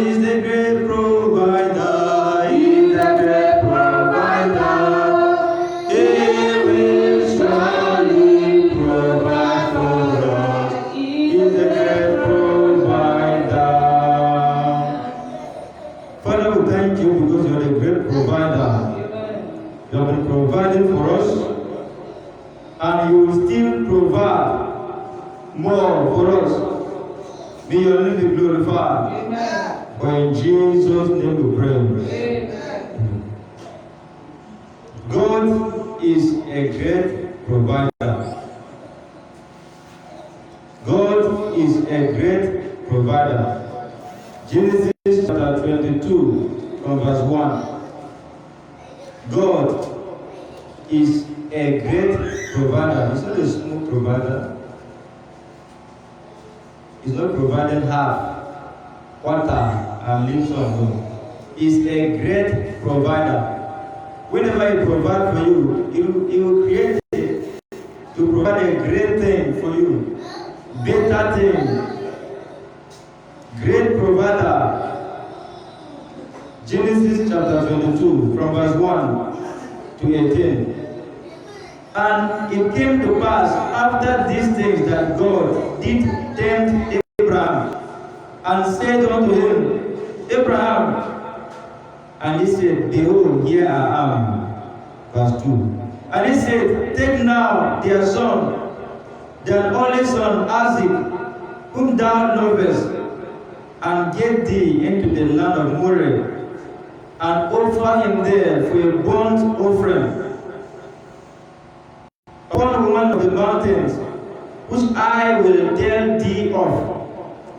is the great provider. He's the great provider. He will surely provide for us. He's the great provider. Father, we thank you because you are the great provider. You have been providing for us, and you will still provide more for us. May your name be glorified. Amen. For in Jesus' name we pray. Amen. God is a great provider. God is a great provider. Genesis chapter 22 from verse 1. God is a great provider. He's not a small provider. He's not providing half, quarter, and leaves on. He's a great provider. Whenever he provides for you, he will create it to provide a great thing for you. Better thing. Great provider. Genesis chapter 22, from verse 1 to 18. And it came to pass after these things that God did tempt Abraham, and said unto him, Abraham. And he said, Behold, here I am. Verse 2. And he said, Take now their son, their only son Isaac, whom thou lovest, and get thee into the land of Moriah, and offer him there for a burnt offering upon one of the mountains, which I will tell thee of.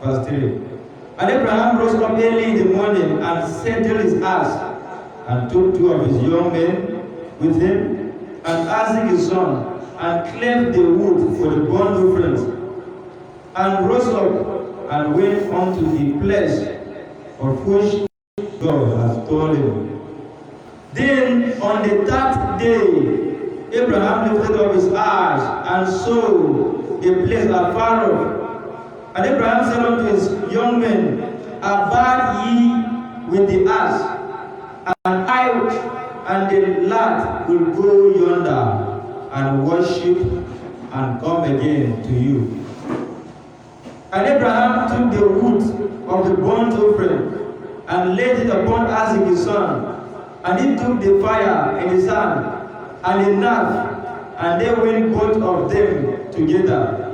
Verse 3. And Abraham rose up early in the morning, and saddled his ass, and took two of his young men with him, and Isaac his son, and cleft the wood for the burnt offerings, and rose up, and went unto the place of which God has told him. Then on the third day, Abraham lifted up his eyes and saw the place afar off. And Abraham said unto his young men, Abide ye with the ass, and I and the lad will go yonder and worship and come again to you. And Abraham took the wood of the burnt offering and laid it upon Isaac his son. And he took the fire in his hand and a knife, and they went both of them together.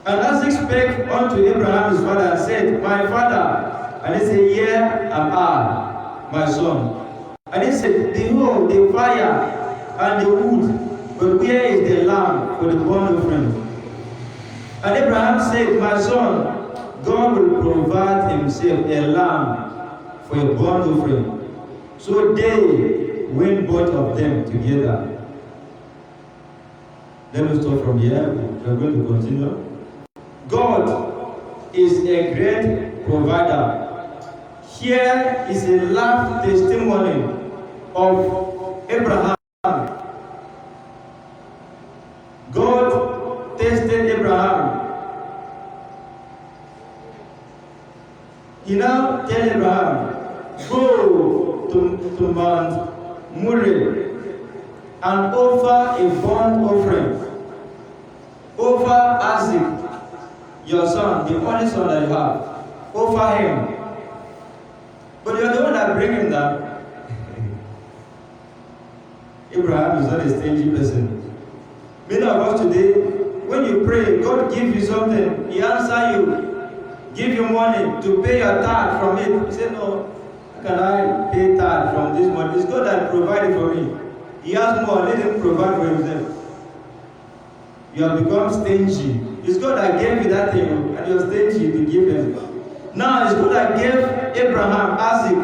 And Isaac spake unto Abraham his father, and said, My father. And he said, Here am I, my son. And he said, Behold, the fire and the wood, but where is the lamb for the burnt offering? And Abraham said, My son, God will provide himself a lamb for a burnt offering. So they went both of them together. Let us stop from here. We are going to continue. God is a great provider. Here is a life testimony of Abraham. God tested Abraham. He now tells Abraham, Go to Mount Moriah and offer a burnt offering. Offer Isaac, your son, the only son that you have. Offer him. But you are the one that bring him down. Abraham is not a stingy person. Many of us today, when you pray, God gives you something, He answers you, give you money to pay your tithe from it. You say, No, how can I pay tithe from this money? It's God that provided for me. He has more, let Him provide for Himself. You have become stingy. It's God that gave you that thing, and you're stingy to give Him. Now it's God that gave Abraham Isaac,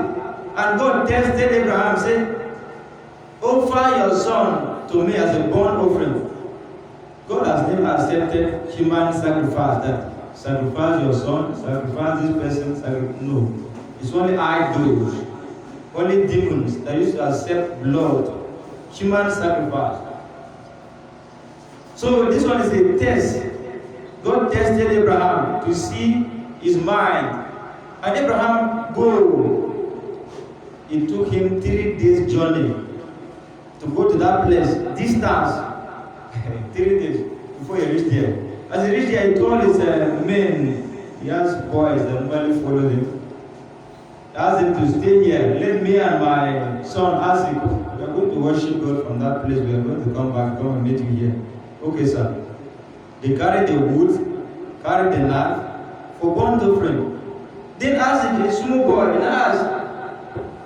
and God tested Abraham, said, Offer your son to me as a burnt offering. God has never accepted human sacrifice, that sacrifice your son, sacrifice this person, no. It's only idols, only demons that used to accept blood, human sacrifice. So this one is a test. God tested Abraham to see his mind. And And Abraham go. It took him 3 days journey to go to that place, distance, 3 days before he reached there. As he reached there, he told his men, he has boys that normally follow him. He asked them to stay here. Let me and my son Isaac, we are going to worship God from that place. We are going to come and meet you here. Okay, sir. They carried the wood, carried the knife for burnt offering. Then Isaac, a small boy, and asked,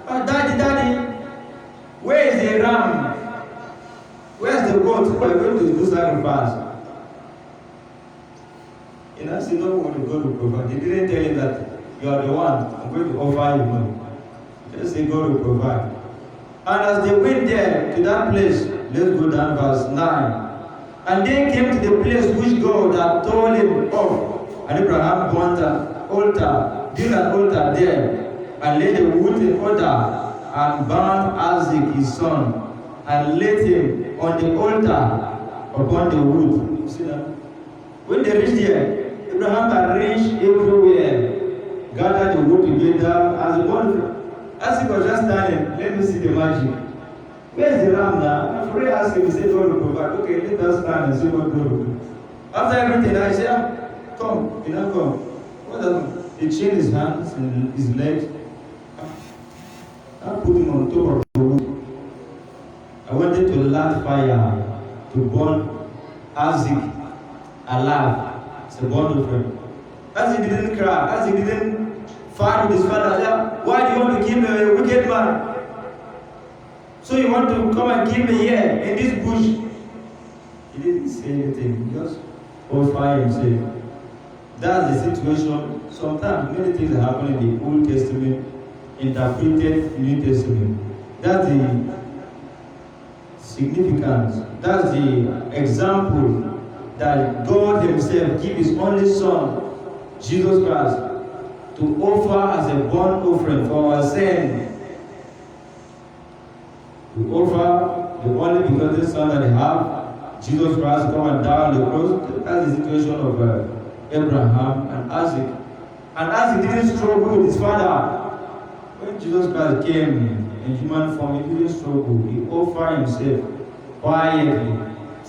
oh, Daddy, where is the ram? Where's the goat? We are going to do sacrifice. And I said, no one will go to provide. He didn't tell him that you are the one, I'm going to offer you money. Just say God will provide. And as they went there to that place, let's go down verse 9. And they came to the place which God had told him of. And Abraham built an altar there, and laid the wood in order, and bound Isaac his son, and laid him on the altar upon the wood. You see that? When they reached there, Abraham arranged everywhere, gathered the wood together as a bundle. Isaac was just standing. Let me see the magic. Where's the ram now? After I asked him, he said, God will provide. Okay, let us stand and see what God will do. After everything, I said, come, you know, come. What happened? He chained his hands and his legs. I put him on top of the wood. I wanted to light fire to burn Isaac alive. It's a wonderful. Isaac didn't cry. Isaac didn't fight with his father. Why do you want to kill a wicked man? So you want to come and kill me here in this bush? He didn't say anything. He just offered himself. That's the situation. Sometimes many things happen in the Old Testament, interpreted in the New Testament. That's the significance. That's the example that God Himself gave His only Son, Jesus Christ, to offer as a burnt offering for our sin. To offer the only begotten Son that He have, Jesus Christ, come and die on the cross. That's the situation of Abraham and Isaac. And Isaac didn't struggle with his father. When Jesus Christ came in human form, he didn't struggle. He offered himself quietly,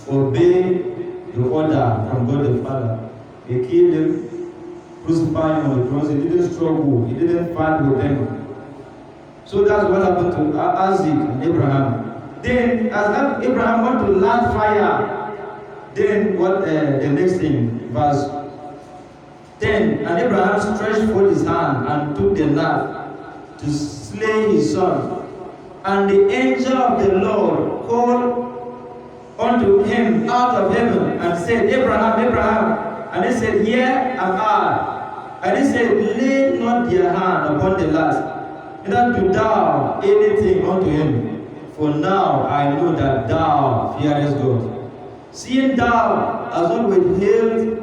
obeyed the order from God the Father. They killed him, crucified him on the cross. He didn't struggle. He didn't fight with them. So that's what happened to Isaac and Abraham. Then, as Abraham wanted to light fire, then what? The next thing, verse 10. And Abraham stretched forth his hand and took the knife to slay his son. And the angel of the Lord called unto him out of heaven and said, Abraham, Abraham. And he said, Here am I. And he said, Lay not your hand upon the lad, neither do thou anything unto him. For now I know that thou fearest God, seeing thou hast not withheld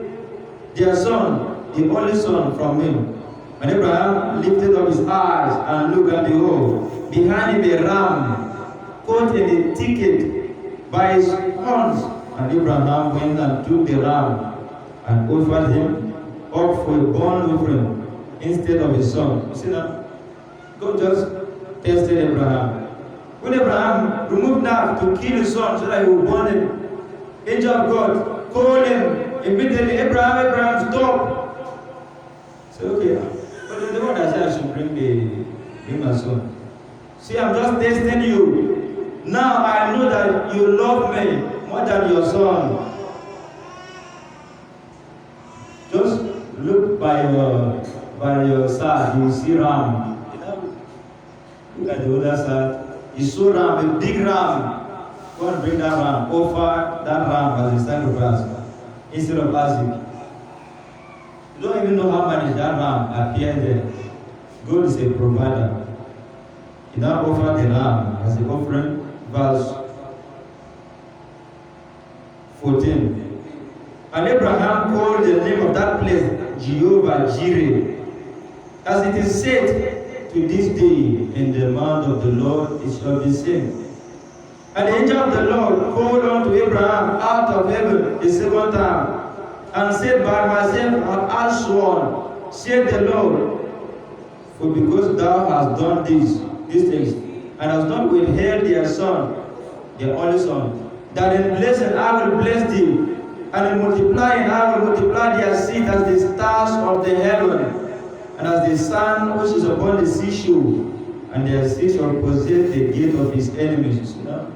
their son, the only son, from him. And Abraham lifted up his eyes and looked, and behold, behind him a ram, caught in a thicket by his horns. And Abraham went and took the ram and offered him up for a burnt offering instead of his son. You see now, God just tested Abraham. When Abraham removed knife to kill his son so that he would burn him, angel of God called him immediately. Abraham, stop. Say, okay, but the one that said I should bring my son. See, I'm just testing you. Now I know that you love me more than your son. Just look by your side, you will see ram. Look at the other side. You saw ram, a big ram. Go and bring that ram. Offer that ram as a sacrifice instead of Isaac. You don't even know how much that ram appeared there. God is a provider. He now offered the ram as an offering. Verse 14. And Abraham called the name of that place Jehovah Jireh. As it is said, to this day, in the mouth of the Lord it shall be seen. And the angel of the Lord called unto Abraham out of heaven the second time, and said, By myself I have sworn, said the Lord, For because thou hast done these things, and hast not withheld their son, their only son, that in blessing I will bless thee, and in multiplying I will multiply their seed as the stars of the heaven, and as the sun which is upon the seashore, and their seed shall possess the gate of his enemies. You know?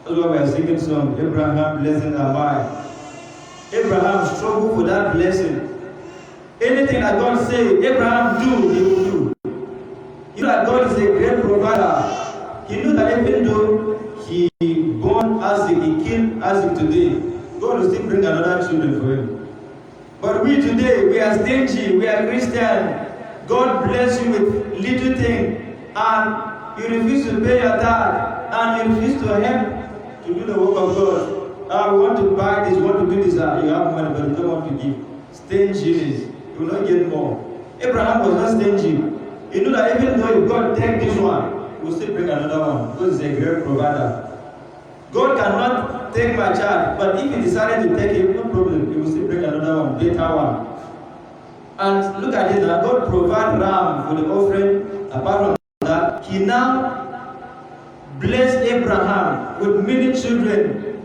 That's why we are singing song, Abraham blessing am I. Abraham struggled for that blessing. Anything that God say, Abraham do, he will do. You know that God is a great provider. He knew that even though he born Isaac, he killed Isaac today, God will still bring another children for him. But we today, we are stingy, we are Christian. God bless you with little thing, and you refuse to pay your tithe, and you refuse to help to do the work of God. We want to buy this, we want to do this. You have money, but you don't want to give. Stinginess. You will not get more. Abraham was not stingy. He knew that even though if God take this one, he will still bring another one, because he's a great provider. God cannot take my child, but if he decided to take it, no problem. He will still bring another one, better one. And look at it now. God provide ram for the offering. Apart from that, he now blessed Abraham with many children.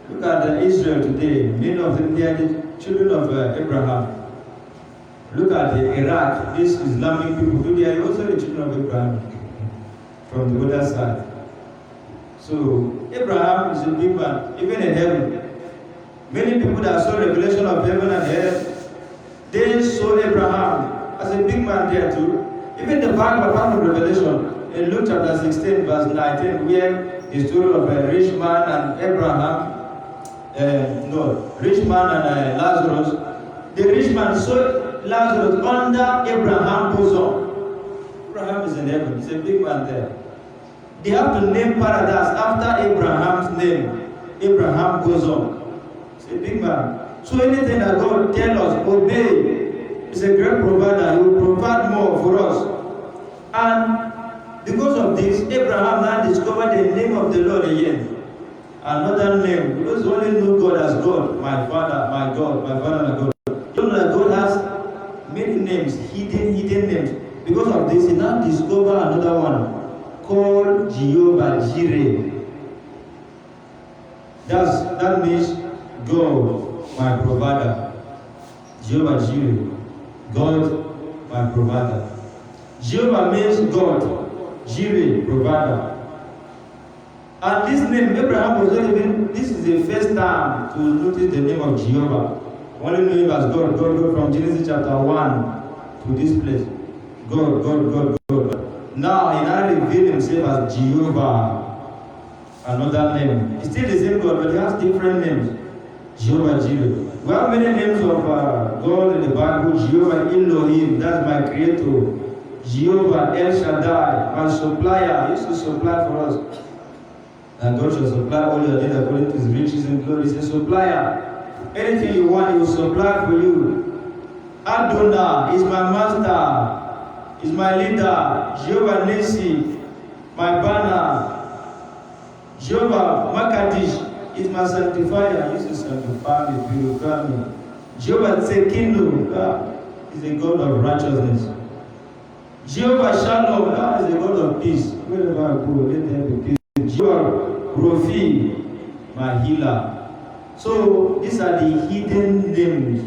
Look at Israel today. Many of them, they are the children of Abraham. Look at Iraq, these Islamic people, they are also the children of Abraham from the other side. So Abraham is a big man, even in heaven. Many people that saw revelation of heaven and earth, they saw Abraham as a big man there too. Even the Bible, apart from Revelation, in Luke chapter 16, verse 19, where the story of a rich man and Abraham, rich man and Lazarus. The rich man saw Lazarus under Abraham's bosom. Abraham is in heaven. He's a big man there. They have to name paradise after Abraham's name. Abraham's bosom. He's a big man. So anything that God tells us, obey. He's a great provider. He will provide more for us. And because of this, Abraham now discovered the name of the Lord again. Another name, because we only know God as God, my Father, my God, my Father, my God. You know that God has many names, hidden names. Because of this, he now discovered another one called Jehovah Jireh. That means God, my provider. Jehovah Jireh, God, my provider. Jehovah means God, Jireh, provider. And this name, Abraham was not even, this is the first time to notice the name of Jehovah. Only know him as God, from Genesis chapter 1 to this place. God. Now he now revealed himself as Jehovah, another name. It's still the same God, but he has different names. Jehovah Jireh. We have many names of God in the Bible. Jehovah Elohim, that's my creator. Jehovah El Shaddai, my supplier. He used to supply for us. And God shall supply all your needs according to his riches and glory. He's a supplier. Anything you want, he will supply for you. Adonai is my master, is my leader. Jehovah Nissi, my banner. Jehovah Makadish is my sanctifier. He used to sanctify me, purify me. Jehovah Tsekinu, God is a God of righteousness. Jehovah Shalom, God is a God of peace. Wherever I go, let there be peace. Jehovah Rofi, my healer. So these are the hidden names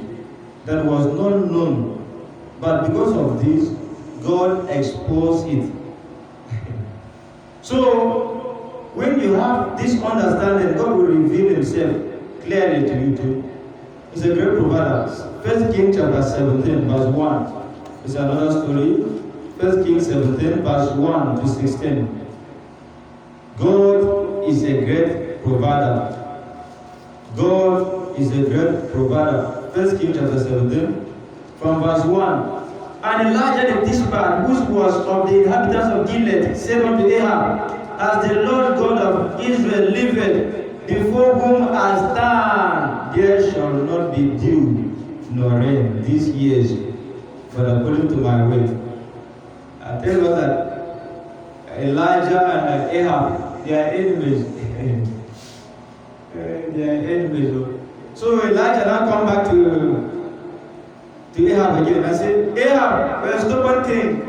that was not known. But because of this, God exposed it. So when you have this understanding, God will reveal himself clearly to you too. He's a great provider. 1 Kings chapter 17, verse 1. It's another story. 1 Kings 17, verse 1 to 16. God is a great provider. God is a great provider. 1 Kings chapter 17, from verse 1. And Elijah the Tishbite, which was of the inhabitants of Gilead, said unto Ahab, as the Lord God of Israel liveth, before whom I stand, there shall not be dew nor rain these years, but according to my word. I tell you that Elijah and Ahab, they are enemies. They are enemies. So Elijah now come back to to Ahab again and said, Ahab, there's no one thing.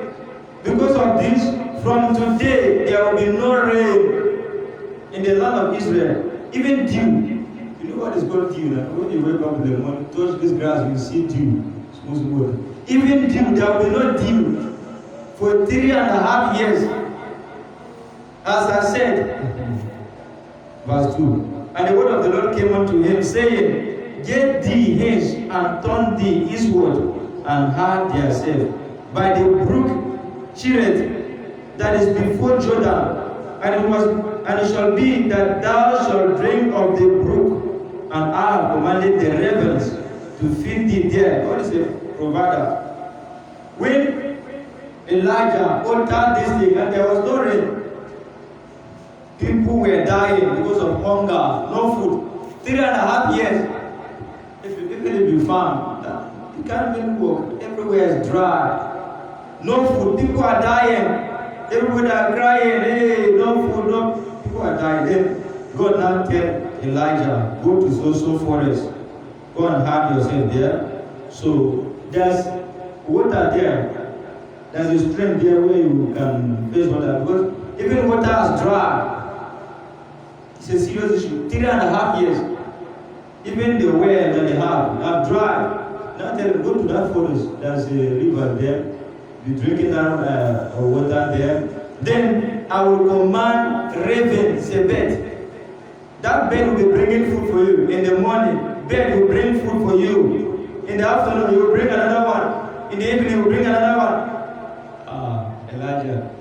Because of this, from today there will be no rain in the land of Israel. Even dew. You know what is called dew? Now? When you wake up in the morning, touch this grass, you see dew. Smooth water. Even dew, there will be no dew for 3.5 years. As I said, verse 2. And the word of the Lord came unto him, saying, Get thee hence, and turn thee eastward, and hide thyself by the brook Cherith, that is before Jordan. And it shall be that thou shalt drink of the brook, and I have commanded the ravens to feed thee there. God is a provider. When Elijah uttered this thing, and there was no rain, people were dying because of hunger, no food. 3.5 years. Even if you farm, you can't even walk. Everywhere is dry. No food. People are dying. Everybody are crying. Hey, no food. No. People are dying. Then God now tell Elijah, go to so forest. Go and hide yourself there. So there's water there. There's a stream there where you can face water. Because even water is dry. It's a serious issue. 3.5 years. Even the well that they have dry. Now tell them, go to that forest. There's a river there. Be drinking that water there. Then I will command raven, say bird. That bird will be bringing food for you. In the morning, bird will bring food for you. In the afternoon, you will bring another one. In the evening, you will bring another one. Elijah.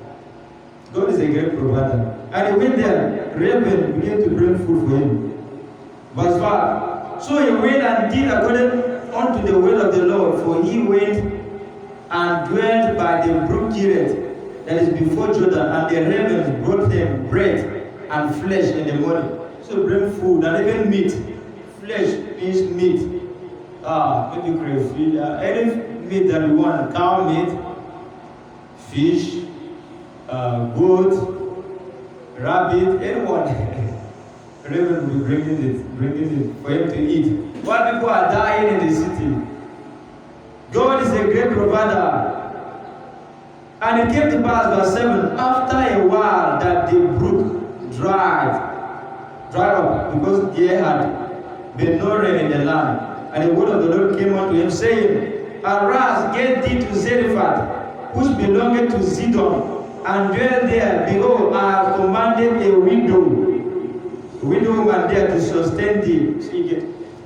God is a great provider. And he went there, raven began to bring food for him. Verse 5. So he went and did according unto the will of the Lord, for he went and dwelt by the brook Cherith, that is before Jordan, and the ravens brought him bread and flesh in the morning. So bring food and even meat. Flesh means meat. Maybe crayfish, any meat that you want. Cow meat, fish, goat, rabbit, anyone. Raven will be bringing it for him to eat. While people are dying in the city, God is a great provider. And it came to pass, verse 7, after a while that the brook dried up, because there had been no rain in the land. And the word of the Lord came unto him, saying, Arise, get thee to Zarephath, which belongeth to Zidon, and dwell there. Behold, I have commanded a widow woman there to sustain thee. See,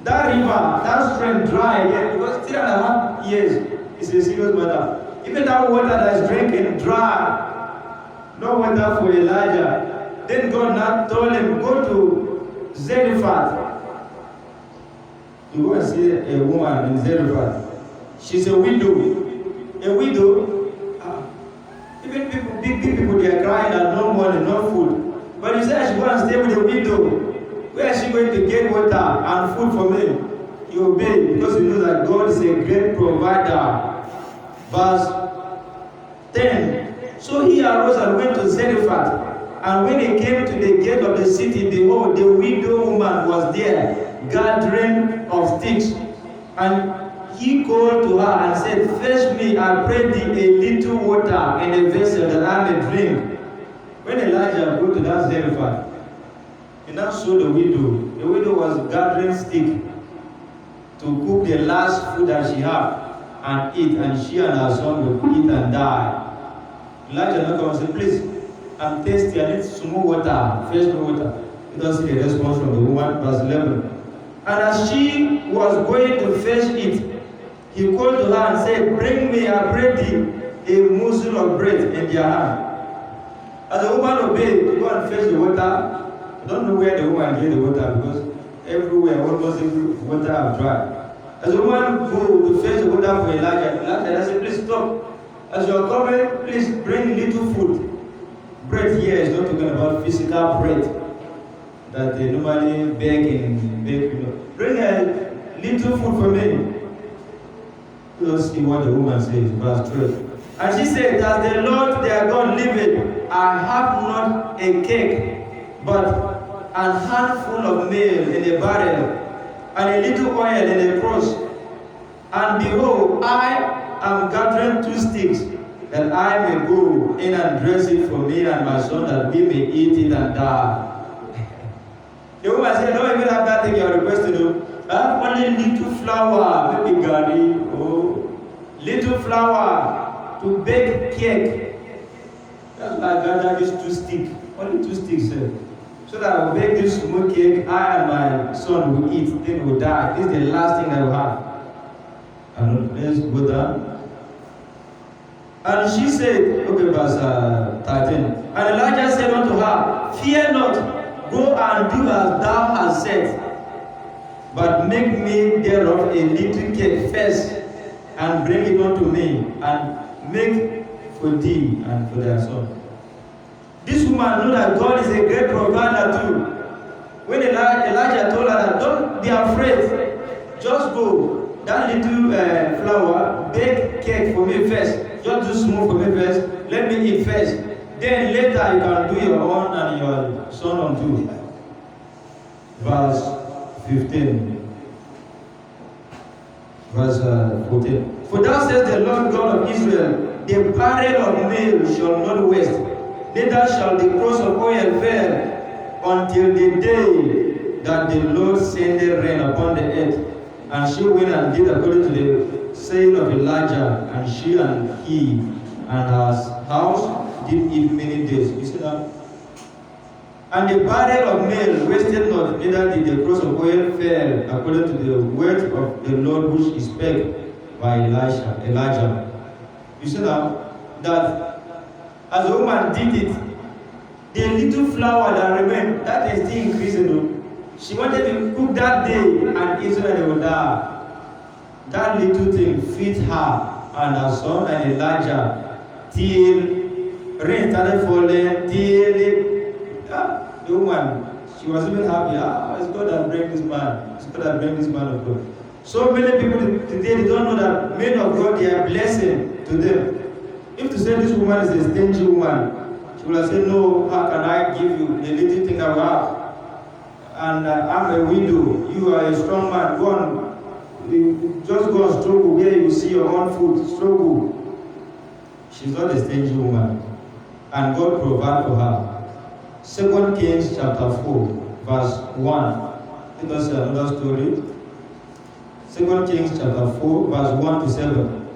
that river, that stream dry again, because 3.5 years is a serious matter. Even that water that is drinking dry, no water for Elijah. Then God now told him, go to Zarephath. You go and see a woman in Zarephath. She's a widow. A widow, even people, big people, they are crying and no money, no food. But you say I should go and stay with a widow. Where is she going to get water and food for me? You obey because you know that God is a great provider. Verse 10. So he arose and went to Zarephath. And when he came to the gate of the city, behold, the widow woman was there, gathering of sticks. And he called to her and said, Fetch me, I pray thee, a little water in a vessel that I may drink. When Elijah go to that Zarephath, he now saw the widow. The widow was gathering stick to cook the last food that she had and eat, and she and her son will eat and die. Elijah now comes and said, Please, I'm thirsty, I need some more water, fresh water. You don't see the response from the woman, verse 11. And as she was going to fetch it, he called to her and said, Bring me, I pray thee, a morsel of bread in their hand. As the woman obeyed to go and fetch the water, I don't know where the woman get the water because everywhere, almost every water have dried. As the woman go to fetch the water for Elijah said, Please stop. As you are coming, please bring little food. Bread here is not talking about physical bread that they normally bake in bakery. Bring a little food for me. Let's see what the woman says, verse 12. And she said, As the Lord their God liveth, I have not a cake, but an handful of meal in a barrel, and a little oil in a cruse. And behold, I am gathering 2 sticks, that I may go in and dress it for me and my son, that we may eat it and die. The woman said, no, even have that thing you are requesting to do. I have only little flour, maybe gari, or little flour to bake cake. That's why I gathered these 2 sticks, only 2 sticks. So that I will bake this small cake, I and my son will eat, then we will die. This is the last thing I will have. And let's go down. And she said, okay, verse 13. And Elijah said unto her, fear not, go and do as thou hast said, but make me thereof a little cake first, and bring it unto me, and make for thee and for their son. This woman knew that God is a great provider too. When Elijah told her that, don't be afraid, just go. That little flour, bake cake for me first. Just do small for me first. Let me eat first. Then later you can do your own and your son on too. Verse 15. Verse 14. For thou says the Lord God of Israel, the barrel of meal shall not waste, neither shall the cruse of oil fail, until the day that the Lord sendeth rain upon the earth. And she went and did according to the saying of Elijah, and she and he and her house did eat many days. You see that? And the barrel of meal wasted not, neither did the cruse of oil fail, according to the word of the Lord which he spake by Elijah. You see that as the woman did it, the little flour that remained, that is still increasing. She wanted to cook that day and Israel would die. That little thing feed her and her son and Elijah till rain started falling, till the woman, she was even happy. It's God that bring this man. It's God that bring this man of God. So many people today, they don't know that men of God, they are blessing to them. If to say this woman is a stingy woman, she will say, no, how can I give you the little thing I have? And I'm a widow, you are a strong man, go on, just go and struggle where you see your own food, struggle. She's not a stingy woman. And God provided for her. 2 Kings chapter 4, verse 1. Let us see another story. 2 Kings chapter 4, verse 1 to 7.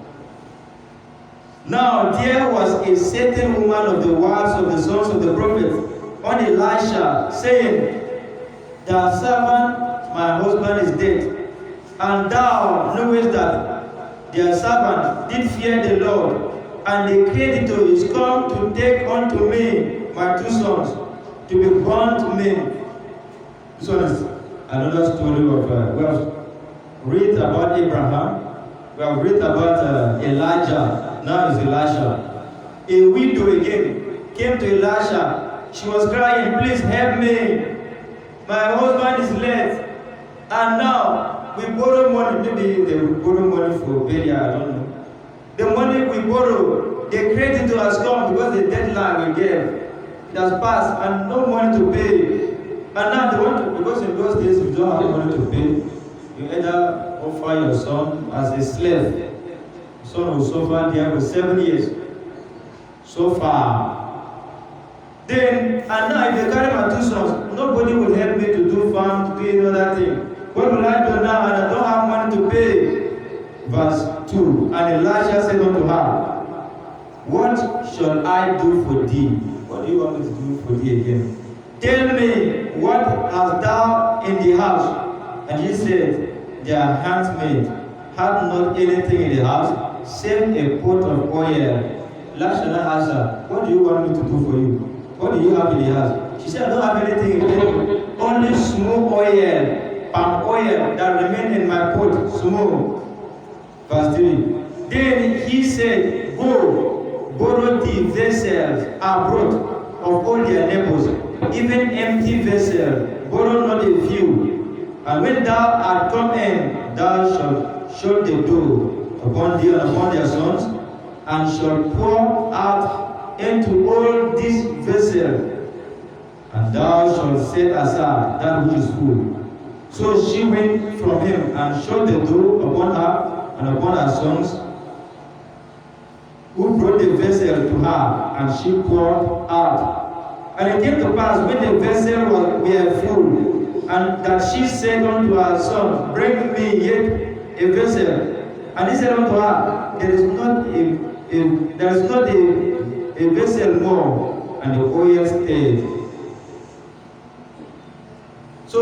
Now there was a certain woman of the wives of the sons of the prophet on Elisha, saying, thy servant, my husband, is dead, and thou knowest that their servant did fear the Lord, and the creditor is come to take unto me my 2 sons, to be born to me. This one is another story of, we have read about Abraham, we have read about Elijah, now is Elisha. A widow again came to Elisha. She was crying, please help me. My husband is late, and now we borrow money. Maybe they will borrow money for burial, I don't know. The money we borrow, the creditor has come because the deadline we gave, it has passed, and no money to pay. And now they want to, because in those days you don't have money to pay, you either offer your son as a slave. The son will suffer there for 7 years. So far. Then, and now if they carry my 2 sons, nobody will help me to do farm, to do another thing. What will I do now? And I don't have money to pay. Verse 2. And Elisha said unto her, what shall I do for thee? What do you want me to do for thee again? Tell me, what hast thou in the house? And he said, their handmaid had not anything in the house, save a pot of oil. Elisha asked her, what do you want me to do for you? What do you have in the house? She said, I don't have anything in there. Only small oil, palm oil that remained in my pot, small. Verse 3. Then he said, go, borrow the vessels abroad of all their neighbors, even empty vessels, borrow not a few. And when thou art come in, thou shalt shut the door upon thee and upon their sons, and shalt pour out into all these vessels, and thou shalt set aside that which is full. So she went from him and shut the door upon her and upon her sons, who brought the vessel to her, and she poured out. And it came to pass, when the vessel were full, and that she said unto her son, Bring me yet a vessel. And he said unto her, There is not a vessel more. And the oil stayed. So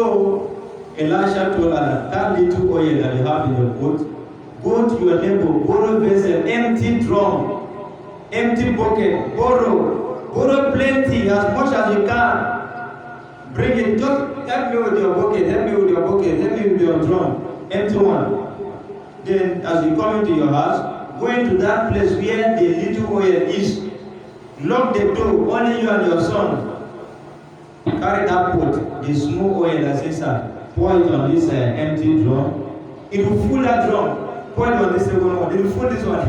Elisha told her, that little oil that you have in your boat, go to your neighbor, borrow vessel, empty drum, empty bucket, borrow plenty, as much as you can. Bring it, just help me with your bucket, help me with your drum, empty one. Then as you come into your house, go into that place where the little oil is. Lock the door, only you and your son. Carry that pot, the small oil that's inside. Pour it on this empty drum. It will fill that drum. Pour it on this second one. It will fill this one.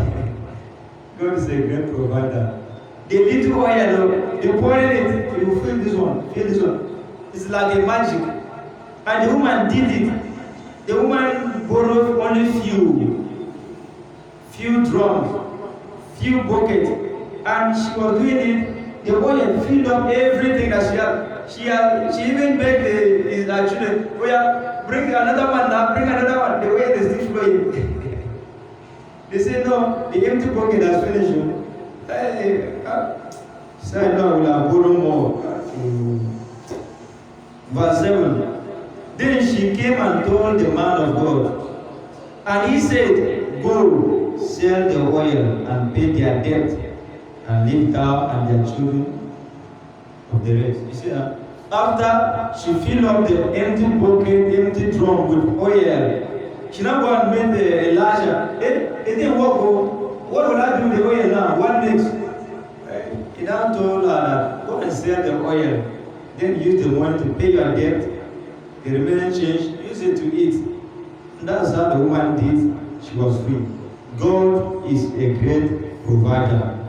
God is a great provider. The little oil, you pour it, it will fill this one. Fill this one. It's like a magic. And the woman did it. The woman borrowed only few drums, few buckets, and she was doing it. The oil filled up everything that she had. She even begged the children, oh yeah, bring another one now, bring another one. The way they still flowing. They said no, the empty bucket has finished. She said no, we'll have borrow more. Verse 7. Then she came and told the man of God, and he said, Go, sell the oil and pay their debt, and leave thou and their children of the rest. You see that? After she filled up the empty bucket, empty drum with oil, she now go and met Elijah. It didn't work. What will I do with the oil now? What next? He now told her that go and sell the oil, then use the money to pay your debt. The remaining change, use it to eat. And that's how the woman did. She was free. God is a great provider.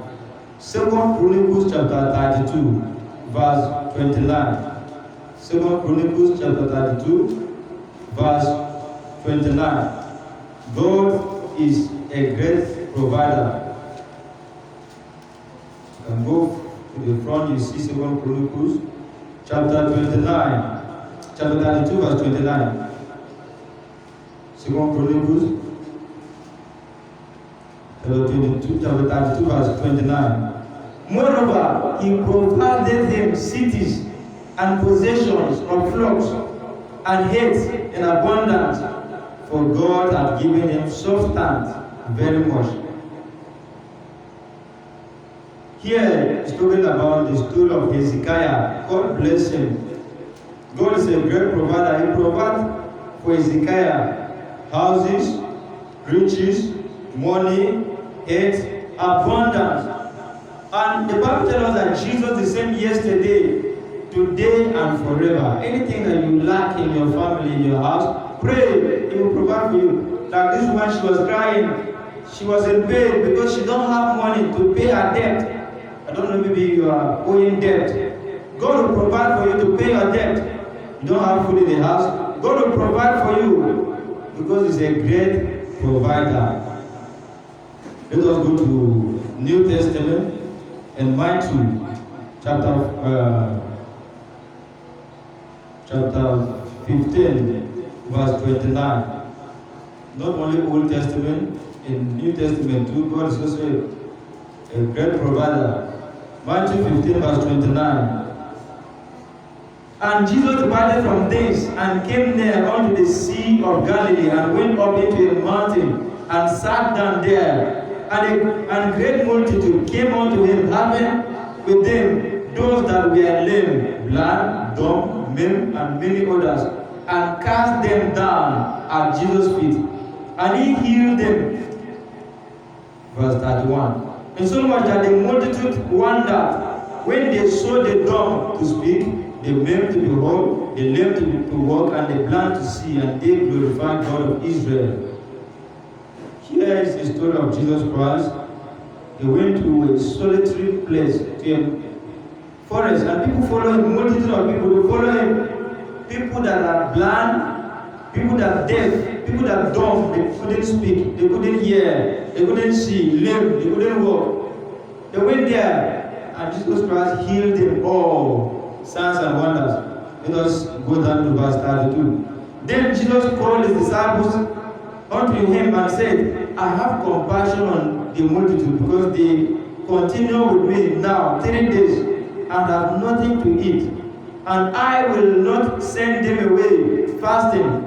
2 Chronicles chapter 32, verse 29. 2 Chronicles chapter 32, verse 29. God is a great provider. You can go to the front, you see 2 Chronicles chapter 29. Chapter 32, verse 29. 2 Chronicles chapter 32, verse 29. Moreover, he provided him cities and possessions of flocks and herds in abundance, for God had given him substance very much. Here is talking about the story of Hezekiah. God bless him. God is a great provider. He provides for Hezekiah houses, riches, money, health, abundance. And the Bible tells us that Jesus is the same yesterday, today, and forever. Anything that you lack in your family, in your house, pray, He will provide for you. Like this woman, she was crying. She was in pain because she don't have money to pay her debt. I don't know, maybe you are owing debt. God will provide for you to pay your debt. You don't have food in the house, God will provide for you because He's a great provider. Let us go to New Testament and Matthew chapter 15, verse 29. Not only Old Testament, in New Testament too, God is also a great provider. Matthew 15, verse 29. And Jesus departed from thence and came near unto the Sea of Galilee, and went up into a mountain and sat down there. And great multitude came unto him, having with them those that were lame, blind, dumb, maimed, and many others, and cast them down at Jesus' feet. And he healed them. Verse 31. And so much that the multitude wondered when they saw the dumb to speak, the maimed to behold, the lame to walk, and the blind to see, and they glorified God of Israel. Here is the story of Jesus Christ. He went to a solitary place, to a forest, and people follow him. Multitude of people, they follow him. People that are blind, people that are deaf, people that dumb, they couldn't speak, they couldn't hear, they couldn't see, lame, they couldn't walk. They went there and Jesus Christ healed them all, signs and wonders. Let us go down to verse 32. Then Jesus called his disciples unto him and said, I have compassion on the multitude because they continue with me now 3 days and have nothing to eat. And I will not send them away fasting,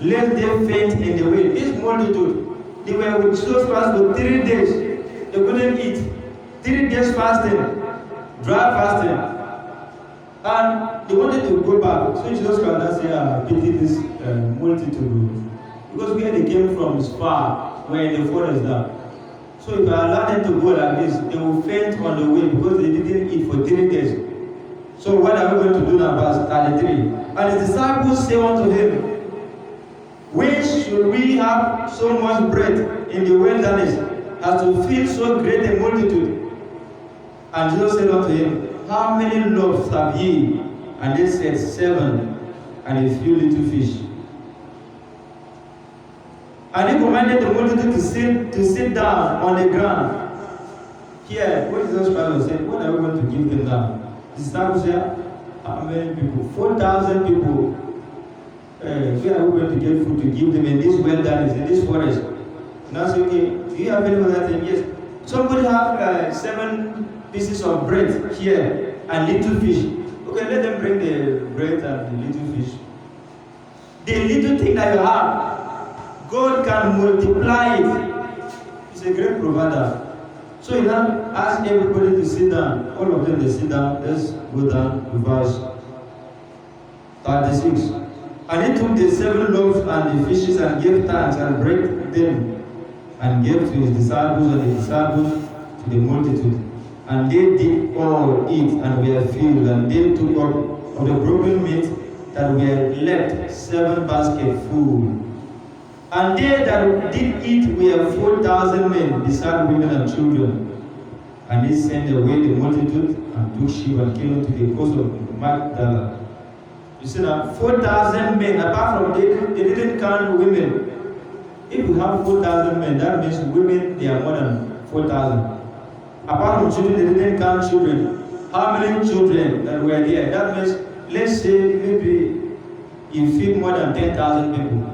lest they faint in the way. This multitude, they were with Jesus Christ for 3 days. They couldn't eat. 3 days fasting, dry fasting. And they wanted to go back. So Jesus Christ said, pity this multitude. Because where they came from is far, where in the forest now. So if I allow them to go like this, they will faint on the way because they didn't eat for 3 days. So what are we going to do now, verse 33? And his disciples say unto him, when should we have so much bread in the wilderness as to feed so great a multitude? And Jesus said unto him, how many loaves have ye? And they said, 7, and a few little fish. And he commanded the multitude to sit down on the ground. Here, what Jesus Christ was saying, what are we going to give them now? The disciples said, how many people? 4,000 people. Where are we going to get food to give them in this wilderness, in this forest? And I said, okay, do you have any other thing? Yes. Somebody have 7 pieces of bread here and little fish. Okay, let them bring the bread and the little fish. The little thing that you have, God can multiply it. He's a great provider. So he now asked everybody to sit down. All of them, they sit down. Let's go down to verse 36. And he took the 7 loaves and the fishes and gave thanks and broke them and gave to his disciples and the disciples to the multitude. And they did all eat and were filled, and they took up of the broken meat that were left 7 baskets full. And they that did eat were 4,000 men, besides women and children. And they sent away the multitude and took ship and came unto the coast of Magdala. You see that 4,000 men, apart from they didn't count women. If you have 4,000 men, that means women, they are more than 4,000. Apart from children, they didn't count children. How many children that were there? That means, let's say, maybe you feed more than 10,000 people.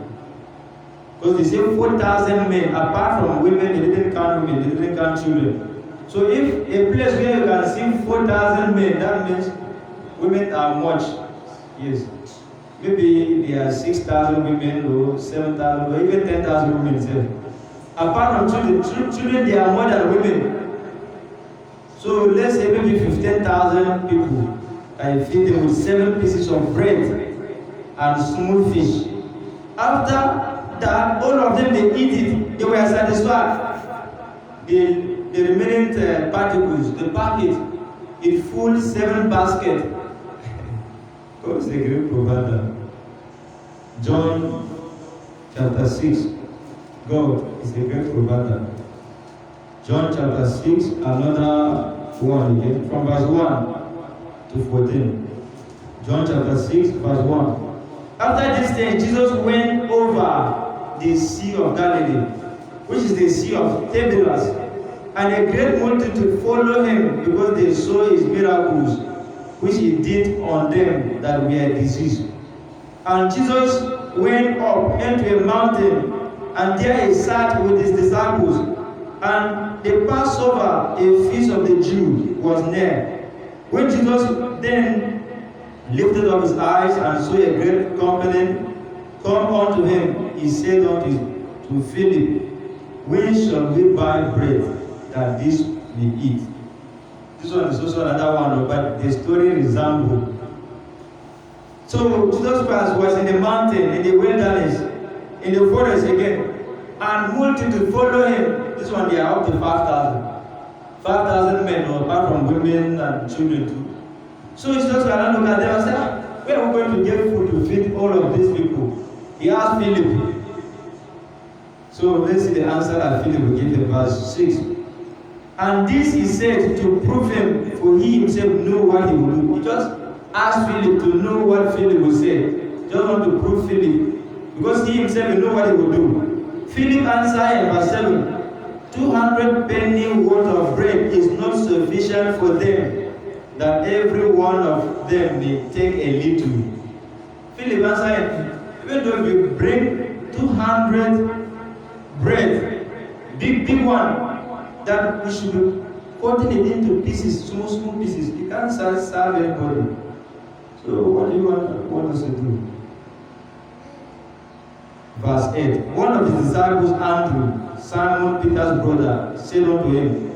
Because they say 4,000 men, apart from women, they didn't count women, they didn't count children. So if a place where you can see 4,000 men, that means women are much. Yes. Maybe there are 6,000 women or 7,000 or even 10,000 women. Apart from children, they are more than women. So let's say maybe 15,000 people. I feed them with 7 pieces of bread and small fish. After that, all of them, they eat it. They were satisfied. The remaining particles, the packet, it full 7 baskets. God is a great provider. John chapter 6. God is a great provider. John chapter 6, another one again, from verse 1 to 14. John chapter 6, verse 1. After this day, Jesus went over the Sea of Galilee, which is the Sea of Tiberias, and a great multitude followed him because they saw his miracles, which he did on them that were diseased. And Jesus went up into a mountain, and there he sat with his disciples. And the Passover, a feast of the Jews, was near. When Jesus then lifted up his eyes and saw a great company come unto him, he said to Philip, when shall we buy bread that this may eat? This one is also another one, but the story resembles. So Jesus Christ was in the mountain, in the wilderness, in the forest again, and multitude follow him. This one, they are up to 5,000. 5,000 men, apart from women and children too. So Jesus Christ look at them and said, where are we going to get food to feed all of these people? He asked Philip. So let's see the answer that Philip will give in verse 6. And this he said to prove him, for he himself knew what he would do. He just asked Philip to know what Philip would say. Just want to prove Philip, because he himself knew what he would do. Philip answered in verse 7, 200 penny worth of bread is not sufficient for them, that every one of them may take a little. Philip answered, even though you bring 200 bread, big one, that we should be cutting it into pieces, small pieces. You can't serve anybody. So what do you want us to do? Verse 8. One of the disciples, Andrew, Simon Peter's brother, said unto him,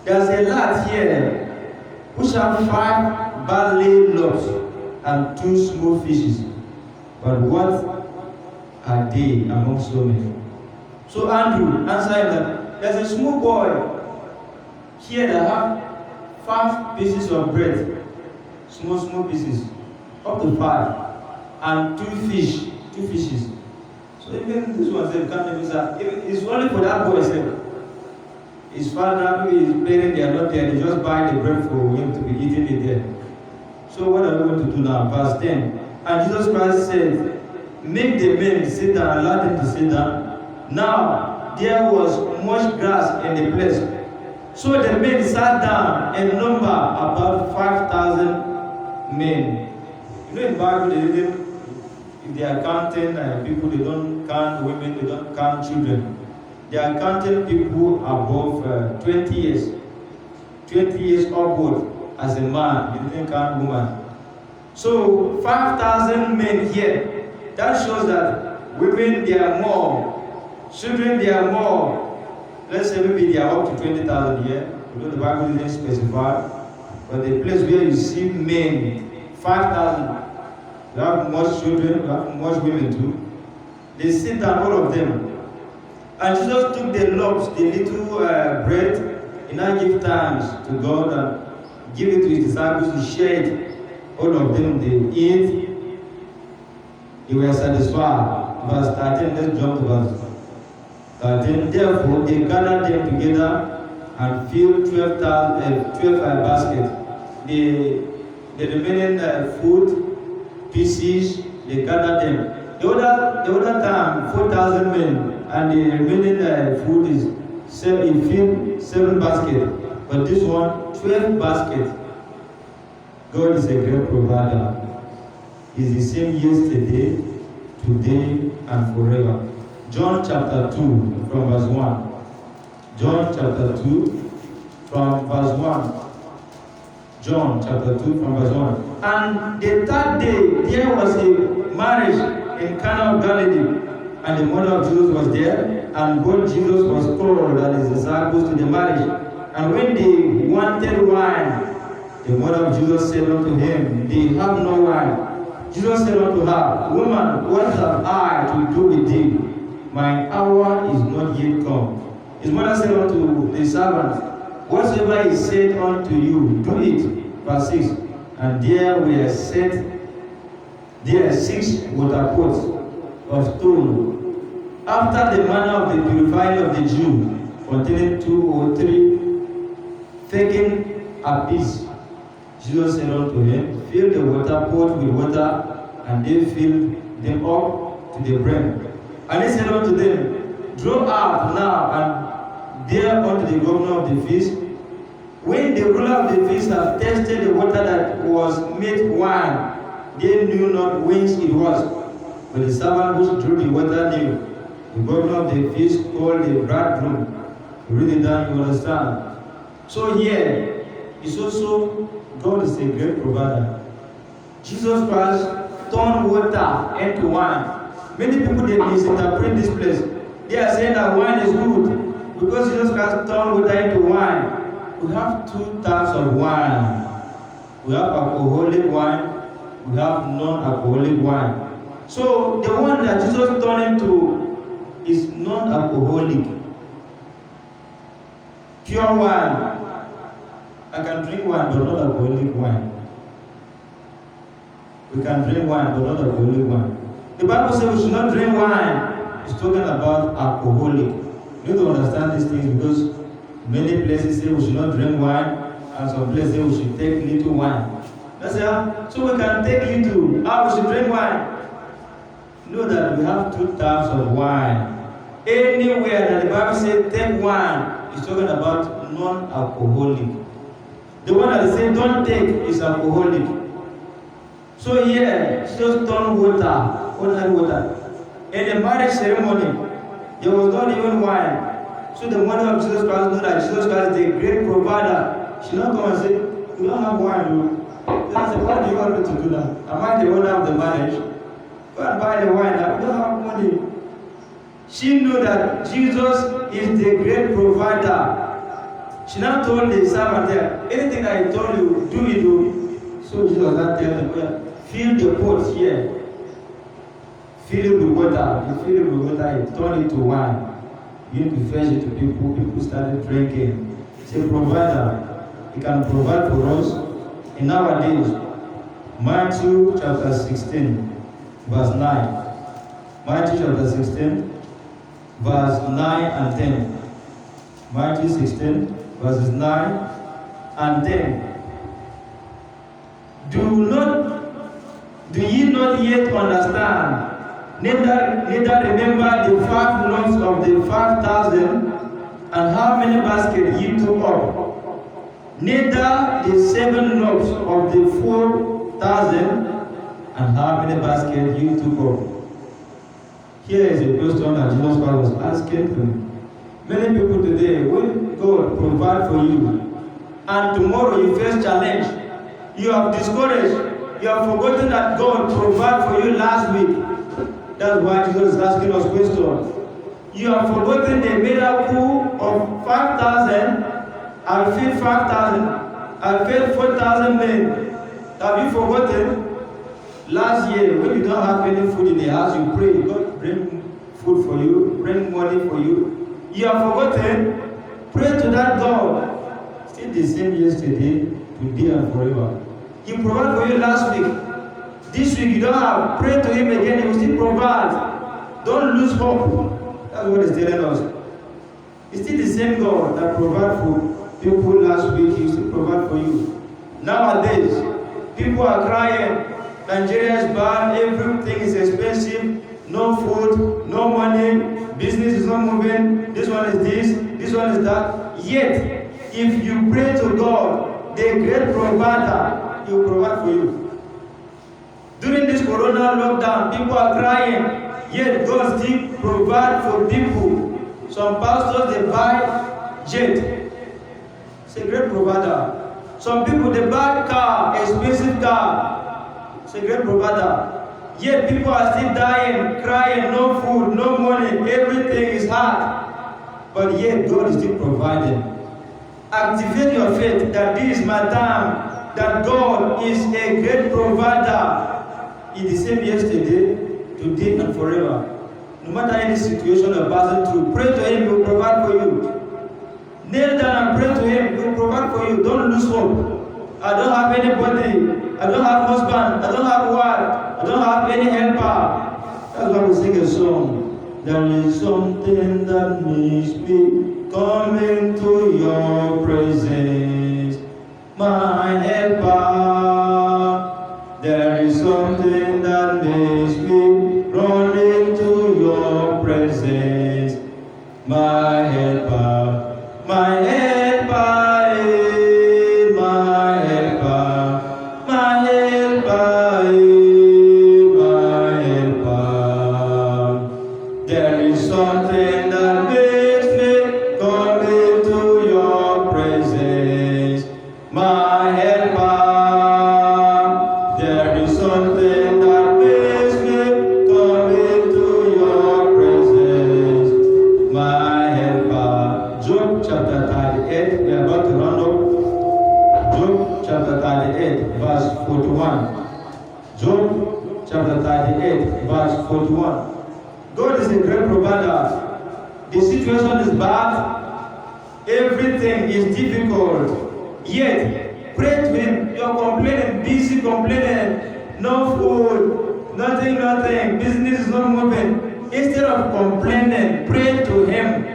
there's a lad here which have 5 barley loaves and 2 small fishes. But what are they among so many? So Andrew answered that there's a small boy here that have 5 pieces of bread, small pieces, up to 5, and 2 fishes. So even this one said, can't even say, it's only for that boy, said. His father, maybe his parents, they are not there, they just buy the bread for him to be eating it there. So what are we going to do now? Verse 10. And Jesus Christ said, make the men sit down, allow them to sit down. Now there was much grass in the place. So the men sat down in number about 5,000 men. You know in the Bible, if they are counting people, they don't count women, they don't count children. They are counting people above 20 years. 20 years upward as a man, they didn't count woman. So 5,000 men here. That shows that women, they are more. Children, they are more. Let's say maybe they are up to 20,000 here. Although the Bible didn't specify. But the place where you see men, 5,000. You have much children, you have much women too. They sit down, all of them. And Jesus took the loaves, the little bread, and now give thanks to God and give it to his disciples to share it. All of them, they eat. They were satisfied. Verse 13, let's jump to verse 13. Therefore, they gathered them together and filled 12 baskets. The remaining food, pieces, they gathered them. The other time, 4,000 men, and the remaining food is filled 7 baskets. But this one, 12 baskets. God is a great provider. He's the same yesterday, today, and forever. John chapter 2 from verse 1. John chapter 2 from verse 1. John chapter 2 from verse 1. And the 3rd day there was a marriage in Cana of Galilee, and the mother of Jesus was there, and both Jesus was called and his disciples to the marriage. And when they wanted wine, the mother of Jesus said unto him, they have no wine. Jesus said unto her, woman, what have I to do with thee? My hour is not yet come. His mother said unto the servants, whatsoever is said unto you, do it. Verse 6. And there were set 6 water pots of stone, after the manner of the purifying of the Jew, containing 2 or 3 faken apiece. Jesus said unto him, fill the water pot with water, and they filled them up to the brim. And he said unto them, draw out now, and there unto the governor of the feast. When the ruler of the feast had tasted the water that was made wine, they knew not whence it was. But the servant which drew the water knew. The governor of the feast called the bridegroom. You read it down, you understand. So here, it's also, God is a great provider. Jesus Christ turned water into wine. Many people, they misinterpret this place. They are saying that wine is good because Jesus Christ turned water into wine. We have 2 types of wine. We have alcoholic wine, we have non-alcoholic wine. So the one that Jesus turned into is non-alcoholic. Pure wine. I can drink wine, but not alcoholic wine. We can drink wine, but not alcoholic wine. The Bible says we should not drink wine. It's talking about alcoholic. You need to understand these things because many places say we should not drink wine, and some places say we should take little wine. That's how. So we can take little. We should drink wine. know that we have two types of wine. Anywhere that the Bible says take wine, it's talking about non-alcoholic. The one that they say don't take is alcoholic. So here, she just turned ordinary water. In the marriage ceremony, there was not even wine. So the mother of Jesus Christ knew that Jesus Christ is the great provider. She not come and say, "You don't have wine." Then I said, "Why do you want me to do that? Am I the owner of the marriage? Go and buy the wine. I don't have money." She knew that Jesus is the great provider. She now told the servant there, "Anything I told you, do it." So Jesus now tell them, "Well, fill the pot here. Fill it with water. You fill it with water, you turn it to wine. You need to fetch it to people. People started drinking." It's a provider. He can provide for us. In nowadays, Matthew chapter 16, verse 9. Matthew chapter 16, verse 9 and 10. Matthew 16, verses 9 and 10. Do ye not yet understand? Neither remember the 5 loaves of the 5,000, and how many baskets ye took up? Neither the 7 loaves of the 4,000, and how many baskets you took up? Here is a question that Jesus Christ was asking him. Many people today, when God provide for you, and tomorrow you face challenge, you have discouraged, you have forgotten that God provided for you last week. That's why Jesus is asking us questions. You have forgotten the miracle of 5,000, I fed 5,000, I fed 4,000 men. Have you forgotten? Last year, when you don't have any food in the house, you pray, God bring food for you, bring money for you. You have forgotten? Pray to that God. Still the same yesterday, today, and forever. He provided for you last week. This week you don't have. Pray to Him again. He will still provide. Don't lose hope. That's what He's telling us. It's still the same God that provided for people last week. He will still provide for you. Nowadays, people are crying. Nigeria is bad. Everything is expensive. No food, no money. Business is not moving. This one is this one is that. Yet, if you pray to God, the great provider, He will provide for you. During this corona lockdown, people are crying, yet God still provide for people. Some pastors, they buy jet. It's a great provider. Some people, they buy car, expensive car. It's a great provider. Yet people are still dying, crying, no food, no money, everything is hard. But yet God is still providing. Activate your faith that this is my time, that God is a great provider. He is the same yesterday, today, and forever. No matter any situation you're passing through, pray to Him, He will provide for you. Kneel down and pray to Him, He will provide for you. Don't lose hope. I don't have anybody. I don't have husband. I don't have wife. I don't have any helper. That's why we sing a song. There is something that makes me come into your presence, my helper. There is something that makes me run into your presence, my helper, my helper. Job chapter 38, verse 41. God is a great provider. The situation is bad. Everything is difficult. Yet, pray to Him. You're complaining, busy complaining. No food, nothing. Business is not moving. Instead of complaining, pray to Him.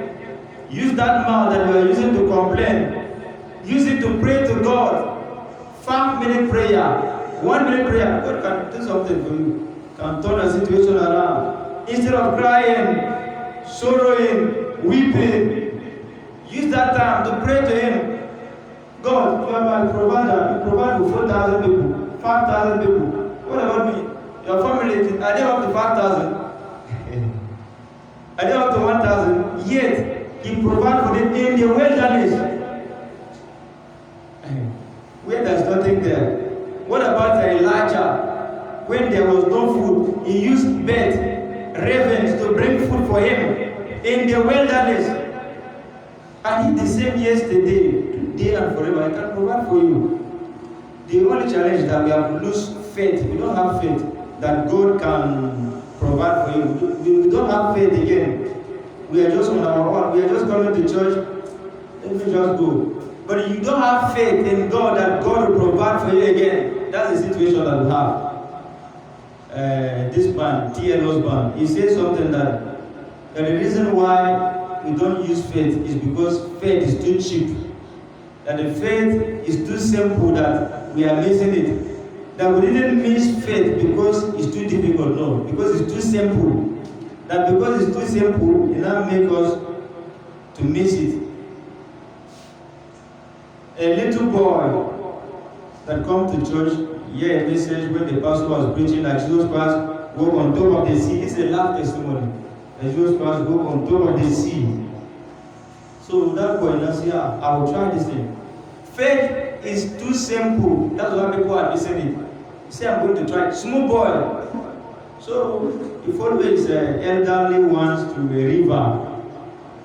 Use that mouth that you are using to complain. Use it to pray to God. 5-minute prayer. 1 minute prayer. God can do something for you. can turn a situation around. Instead of crying, sorrowing, weeping, use that time to pray to Him. God, you are my provider. You provide for 4,000 people, 5,000 people. What about me? Your family, are they up to 5,000? Are they up to 1,000? Yet, He provides for them in the wilderness. Where there's nothing there. What about Elijah? When there was no food, he used birds, ravens to bring food for him in the wilderness. And He's the same yesterday, today, and forever. I can provide for you. The only challenge is that we have lose faith. We don't have faith that God can provide for you. We don't have faith again. We are just on our own. We are just coming to church. Let me just go. But you don't have faith in God that God will provide for you again. That's the situation that we have. This band, TLO's band, he says something that the reason why we don't use faith is because faith is too cheap. That the faith is too simple that we are missing it. That we didn't miss faith because it's too difficult, no. Because it's too simple. That because it's too simple, it now makes us to miss it. A little boy that come to church hear a message when the pastor was preaching that Jesus Christ walk on top of the sea. It's a last testimony. That Jesus Christ walk on top of the sea. So that boy now say, I will try this thing. Faith is too simple. That's why people are missing it. You say, I'm going to try. Small boy. So he followed his elderly ones to a river.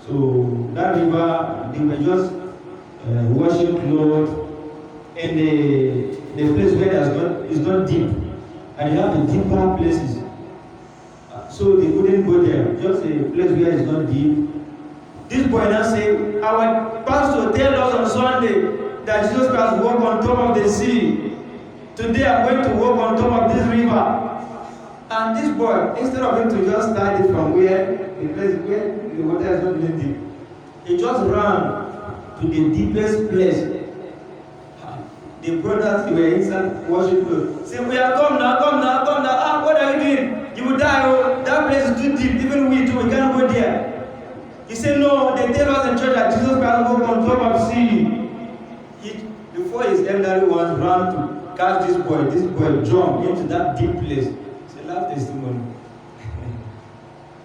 So that river, they were just worship Lord in the place where it's not deep. And they have the deeper places. So they couldn't go there. Just a place where it's not deep. This boy now say, our pastor tell us on Sunday that Jesus Christ walk on top of the sea. Today I'm going to walk on top of this river. And this boy, instead of him to just start it from where the place where the water is not really deep, he just ran to the deepest place. The brothers were inside worshiping. Say, we are come now. What are you doing? You will die. Oh, that place is too deep. Even we too, we can't go there. He said, no, they tell us in church that Jesus Christ walk on top of the sea. Before his elderly ones ran to catch this boy jumped into that deep place. It's a last testimony.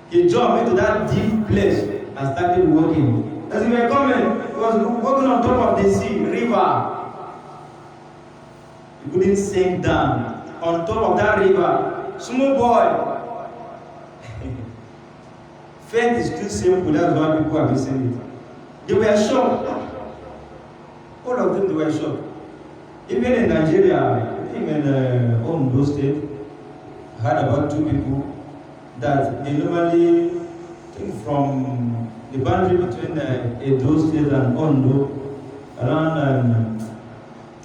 He jumped into that deep place and started walking. As he was coming, he was walking on top of the sea, river. He couldn't sink down on top of that river. Small boy. Faith is too simple, that's why people are missing it. They were shocked. All of them, they were shocked. Even in Nigeria, even in Ondo State, I heard about two people that they normally think from the boundary between Edo State and Ondo, around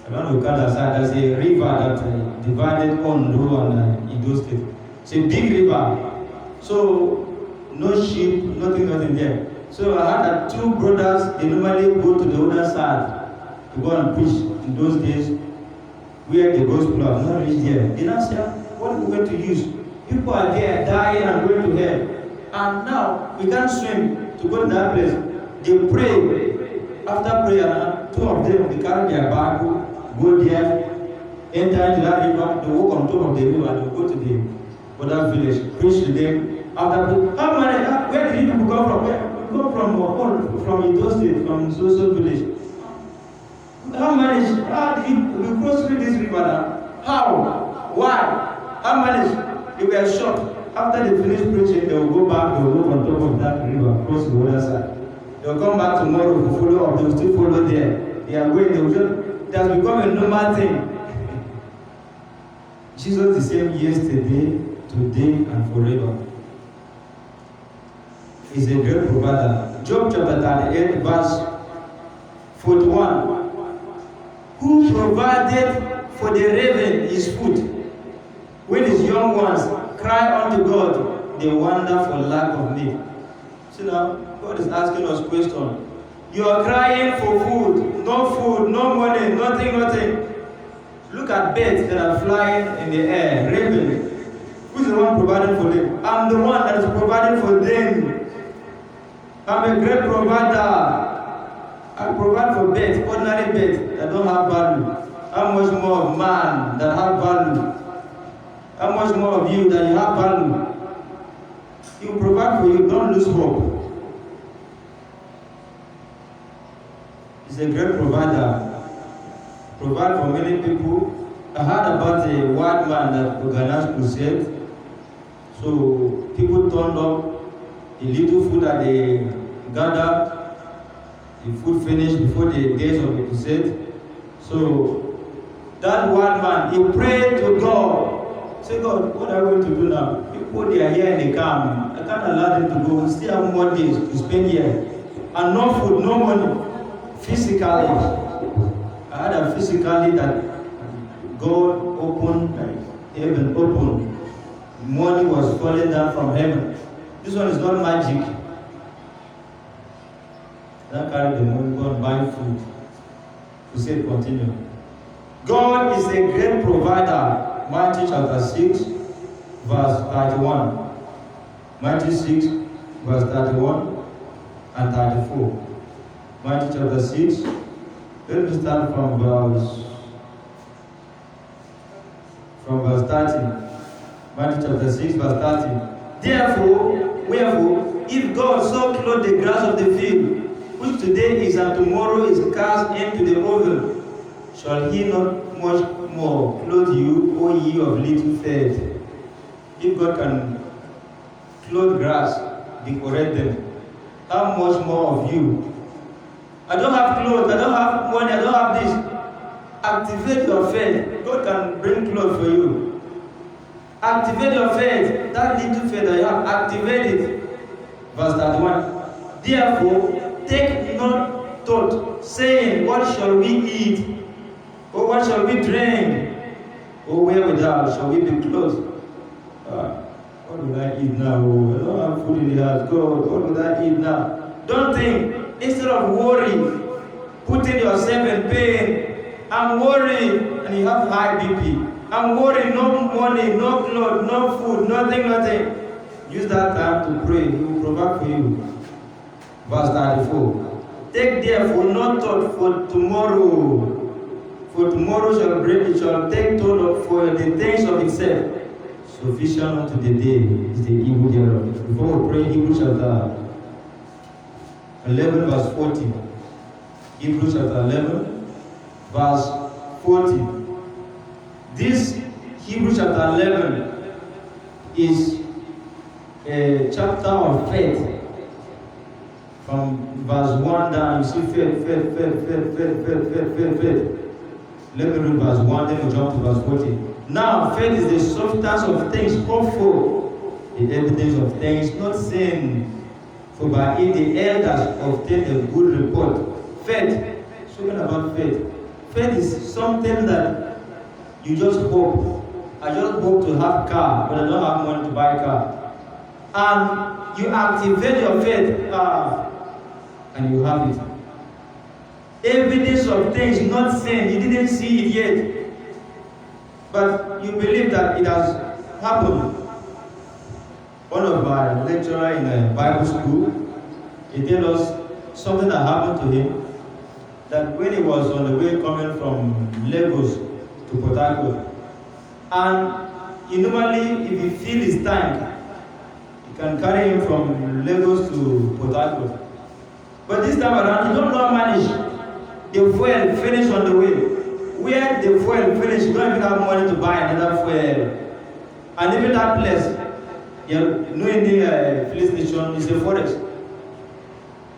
Okada side, there's a river that divided Ondo and Edo State. It's a big river. So, no ship, nothing there. So I heard that two brothers, they normally go to the other side to go and preach in those days where the gospel has not reached there. They now say, what are we going to use? People are there dying and going to hell. And now we can't swim to go to that place. They pray. After prayer, two of them, they carry their Bible, go there, enter into that river, they walk on top of the river, they go to the other village, preach to them. After where did you people come from? We come from Edo State, from social village. How did we cross through this river now? How? Why? How managed? They were shocked. After they finish preaching, they will go back, they will go on top of that river, cross the other side. They will come back tomorrow to follow up, they will still follow there. They are going, it has become a normal thing. Jesus is the same yesterday, today, and forever. Is a great provider. Job chapter 38, verse 41. Who provided for the raven his food? When his young ones cry unto God, they wonder for lack of meat. See now, God is asking us a question. You are crying for food, no money, nothing. Look at birds that are flying in the air, raven. Which is the one providing for them? I'm the one that is providing for them. I'm a great provider. I provide for beds, ordinary beds that don't have value. How much more of man that have value? How much more of you that you have value? He will provide for you. Don't lose hope. He's a great provider. Provide for many people. I heard about a white man that organized crusade. So people turned up, the little food that they gathered, the food finished before the days of the crusade. So that white man, he prayed to God. Say, God, what are we going to do now? People, they are here in the camp. I can't allow them to go. We still have more days to spend here. And no food, no money. Physically, I had a physically that God opened, heaven opened. Money was falling down from heaven. This one is not magic. Don't carry the money, go and buy food. To say continue. God is a great provider. Matthew chapter 6, verse 31. Matthew 6, verse 31 and 34. Matthew chapter 6. Let me start from verse 30. Matthew chapter 6, verse 30. Wherefore, if God so clothe the grass of the field, which today is and tomorrow is cast into the oven, shall he not much more clothe you, O ye of little faith? If God can clothe grass, decorate them, how much more of you? I don't have clothes, I don't have money, I don't have this. Activate your faith. God can bring clothes for you. Activate your faith. That little faith that you have, activate it. Verse 31. Therefore, take not thought, saying, what shall we eat? Or what shall we drink? Or wherewithal shall we be clothed? What will I eat now? Oh, I don't have food in the house. God, what will I eat now? Don't think. Instead of worry, putting yourself in pain, I'm worried, and you have high BP. I'm worried, no money, no clothes, no food, nothing. Use that time to pray. He will provide for you. Verse 34. Take therefore no thought for tomorrow. For tomorrow shall bring, it shall take thought for the things of itself. Sufficient unto the day is the evil thereof. Before we pray, Hebrews chapter 11, verse 40. Hebrews chapter 11, verse 40. This Hebrews chapter 11 is a chapter of faith. From verse 1 down, you see faith. Let me read verse 1, then we jump to verse 40. Now, faith is the substance of things hoped for, the evidence of things not seen. For by it the elders obtained a good report. Faith, speaking about faith. Faith is something that you just hope. I just hope to have a car, but I don't have money to buy a car. And you activate your faith, and you have it. Evidence of things not seen, you didn't see it yet, but you believe that it has happened. One of my lecturers in a Bible school, he told us something that happened to him, that when he was on the way coming from Lagos to Port Harcourt, and he normally, if he fills his tank, he can carry him from Lagos to Port Harcourt. But this time around, he don't know how to manage. The fuel finished on the way. Where the fuel finished, you don't even have money to buy another fuel. And even that place, you know, in the police station is a forest.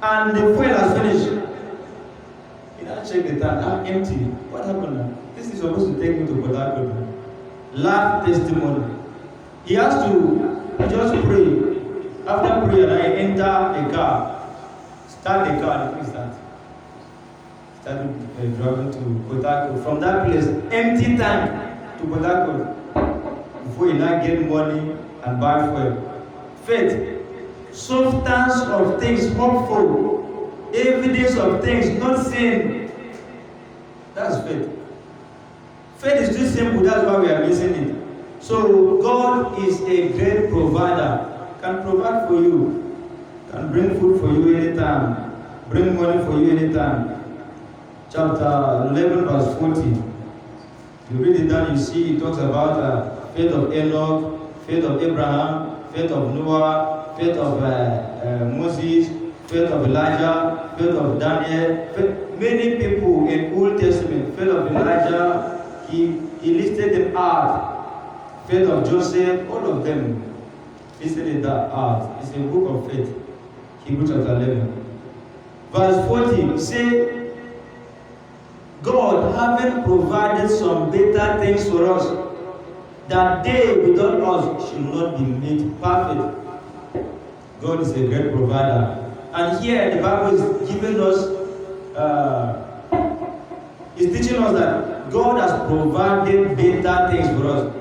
And the fuel has finished. You now check the tank, empty. What happened now? This is supposed to take me to Port Harcourt. Last testimony. He has to just pray. After prayer, I enter a car. Start the car, the quick start. Started driving to Port Harcourt. From that place, empty tank to Port Harcourt. Before you now get money and buy fuel. Faith, substance of things hopeful, evidence of things not seen. That's faith. Faith is too simple, that's why we are missing it. So God is a great provider, can provide for you, can bring food for you anytime, bring money for you anytime. Chapter 11 verse 40. You read it down, you see it talks about faith of Enoch, faith of Abraham, faith of Noah, faith of Moses, faith of Elijah, faith of Daniel. Many people in Old Testament, faith of Elijah, he listed them out. Faith of Joseph, all of them listed in that out. It's a book of faith. Hebrews chapter 11. Verse 40, say, God having provided some better things for us, that they without us should not be made perfect. God is a great provider. And here the Bible is giving us, is teaching us that God has provided better things for us.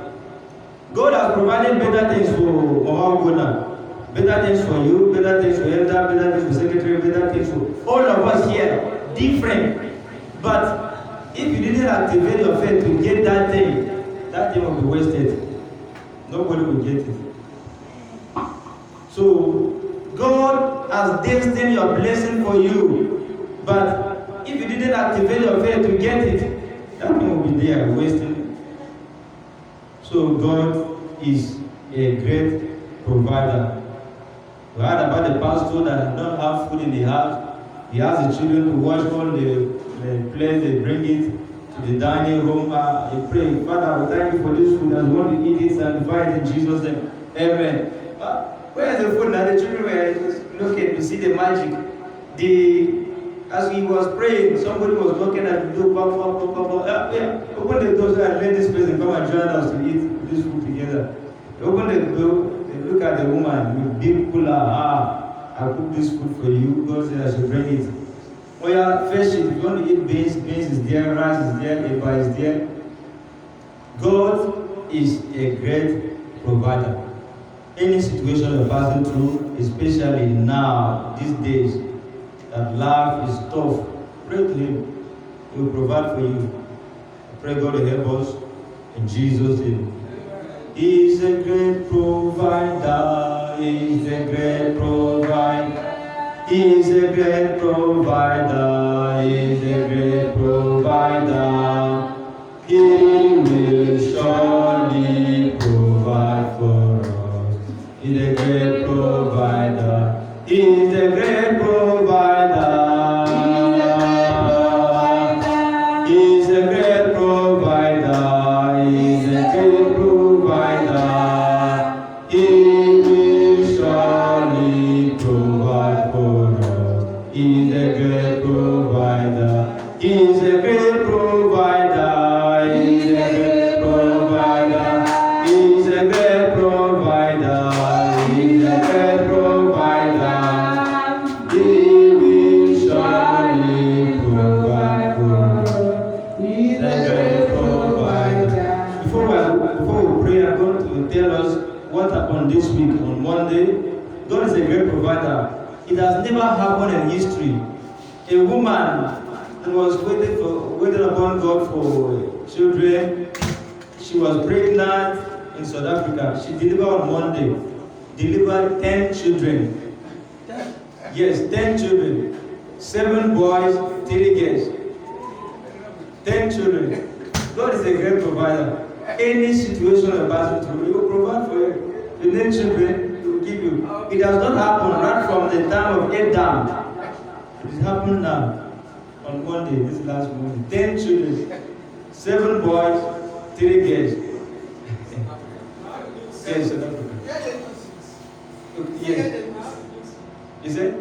God has provided better things for Mama Ogona, better things for you, better things for Elder, better things for Secretary, better things for all of us here. Different. But if you didn't activate your faith to get that thing will be wasted. Nobody will get it. So God has destined your blessing for you, but if you didn't activate your faith to get it, that thing will be there wasting. So God is a great provider. We heard about the pastor that don't have food in the house. He has the children to wash all the plates, they bring it to the dining room. He pray, Father, we thank you for this food, and we want to eat it, sanctify it in Jesus' name. Amen. Where is the food now? The children were just looking to see the magic. As he was praying, somebody was looking at the door, open the door so I let this person come and join us to eat this food together. They open the door, they look at the woman with big cooler. I cook this food for you. God said I should bring it. Oh yeah, fish it. If you want to eat beans is there, rice is there, eba is there. God is a great provider. Any situation you're passing through, especially now, these days, that life is tough, pray to Him. He will provide for you. I pray God will help us in Jesus' name. He is a great provider. He is a great provider. He is a great provider. He is a great provider. He will surely provide for us. He is a great provider. He is a great provider. He is a great provider. He is a great provider. He will surely provide for us. He is a great provider. He is a great provider. He is a great provider. He is a great provider. He is a great provider. He will surely provide for us. He is a great provider. Before we pray, I'm going to tell us what happened this week on Monday. God is a great provider. It has never happened in history. A woman was waiting upon God for children. She was pregnant in South Africa. She delivered on Monday. Delivered 10 children. Yes, 10 children. 7 boys, 3 girls. 10 children. God is a great provider. Any situation you're passing through, He will provide for you. You need children, He will give you. It has not happened right from the time of Adam. It is happening now. On Monday, this last Monday. 10 children. 7 boys, 3 girls. Yes, South Africa. Yes. Is it?